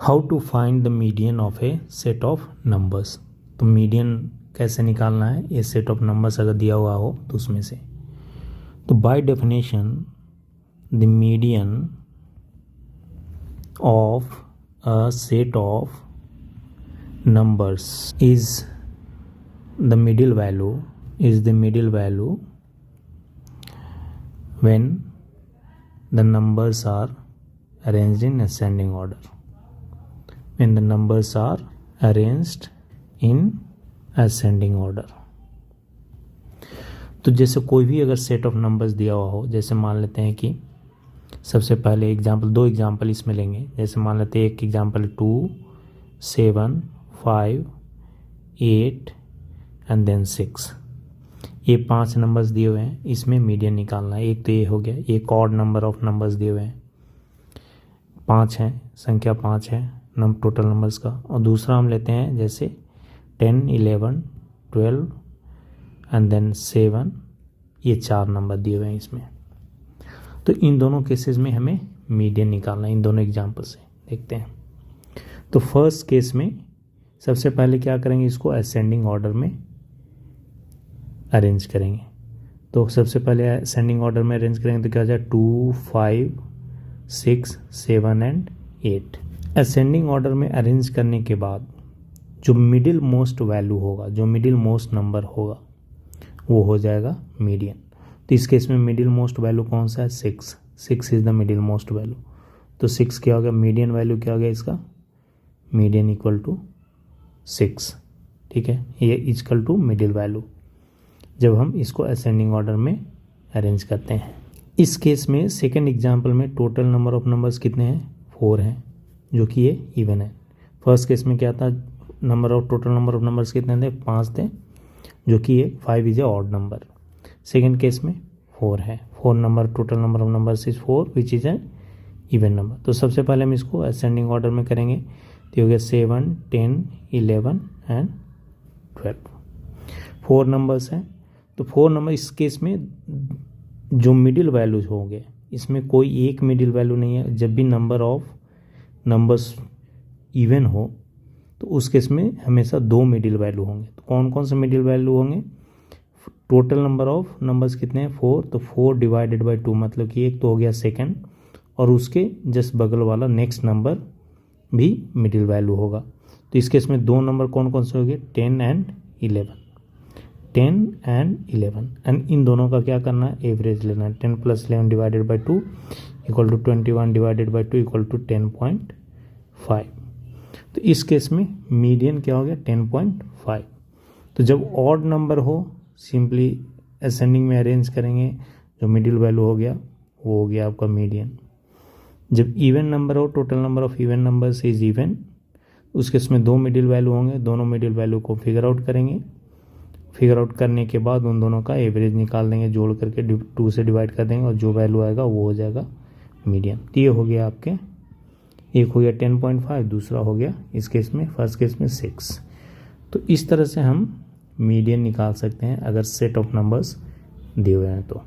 How to find the median of a set of numbers. तो median कैसे निकालना है, ये सेट ऑफ नंबर्स अगर दिया हुआ हो तो उसमें से। तो by definition the median of a set of numbers is the middle value when the numbers are arranged in ascending order. When the numbers are arranged in ascending order. तो जैसे कोई भी अगर सेट ऑफ नंबर्स दिया हुआ हो, जैसे मान लेते हैं कि सबसे पहले एग्जाम्पल, दो एग्जाम्पल इसमें लेंगे। जैसे मान लेते हैं एक एग्जाम्पल 2, 7, 5, 8 एंड देन 6। ये 5 नंबर्स दिए हुए हैं, इसमें मीडियन निकालना है। एक तो ये हो गया, एक ऑड नंबर ऑफ नंबर्स दिए हुए हैं, 5 हैं, संख्या 5 है टोटल नंबर्स का। और दूसरा हम लेते हैं जैसे 10, 11, 12 एंड देन 7, ये 4 नंबर दिए हुए हैं इसमें। तो इन दोनों केसेस में हमें मीडियन निकालना है। इन दोनों एग्जाम्पल से देखते हैं। तो फर्स्ट केस में सबसे पहले क्या करेंगे, इसको असेंडिंग ऑर्डर में अरेंज करेंगे। तो सबसे पहले असेंडिंग ऑर्डर में अरेंज करेंगे तो क्या हो जाए 2, 5, 6, 7 एंड 8। असेंडिंग ऑर्डर में अरेंज करने के बाद जो मिडिल मोस्ट वैल्यू होगा, जो मिडिल मोस्ट नंबर होगा, वो हो जाएगा मीडियन। तो इस केस में मिडिल मोस्ट वैल्यू कौन सा है, 6। 6 is the middle most value. तो 6 क्या हो गया, मीडियन वैल्यू क्या हो गया इसका, मीडियन इक्वल टू 6। ठीक है, ये इक्वल टू मिडिल वैल्यू जब हम इसको असेंडिंग ऑर्डर में अरेंज करते हैं। इस केस में सेकंड एग्जांपल में टोटल नंबर ऑफ नंबर्स कितने हैं, 4 हैं, जो कि ये इवन है। फर्स्ट केस में क्या था, टोटल नंबर ऑफ नंबर्स कितने थे, 5 थे, जो कि ये 5 is a odd number. Second case में 4 है, 4 number, total number of numbers is 4 which is a even number. तो सबसे पहले हम इसको असेंडिंग ऑर्डर में करेंगे। तो हो गया 7, 10, 11 एंड 12, 4 नंबर्स हैं। तो 4 नंबर इस केस में जो मिडिल वैल्यूज होंगे, इसमें कोई एक मिडिल वैल्यू नहीं है। जब भी नंबर ऑफ नंबर्स इवन हो तो उस केस में हमेशा 2 मिडिल वैल्यू होंगे। तो कौन कौन से मिडिल वैल्यू होंगे, टोटल नंबर ऑफ नंबर्स कितने हैं, 4। तो 4 डिवाइडेड बाई 2, मतलब कि एक तो हो गया सेकेंड, और उसके जस्ट बगल वाला नेक्स्ट नंबर भी मिडिल वैल्यू होगा। तो इस केस में 2 नंबर कौन कौन से हो गए, 10 एंड 11, 10 एंड 11। एंड इन दोनों का क्या करना है, एवरेज लेना है। 10 + 11 divided by 2 equal to 21 divided by 2 equal to 10.5। तो इस केस में मीडियन क्या हो गया, 10.5। तो जब ऑड नंबर हो, सिंपली असेंडिंग में अरेंज करेंगे, जो मिडिल वैल्यू हो गया वो हो गया आपका मीडियन। जब इवन नंबर हो, total number of even numbers is even, उस केस में 2 मिडिल वैल्यू होंगे, दोनों मिडिल वैल्यू को फिगर आउट करेंगे। फिगर आउट करने के बाद उन दोनों का एवरेज निकाल देंगे, जोड़ करके 2 से डिवाइड कर देंगे, और जो वैल्यू आएगा वो हो जाएगा मीडियन। तो ये हो गया आपके, एक हो गया 10.5, दूसरा हो गया इस केस में, फर्स्ट केस में 6। तो इस तरह से हम मीडियन निकाल सकते हैं अगर सेट ऑफ नंबर्स दिए हुए हैं तो।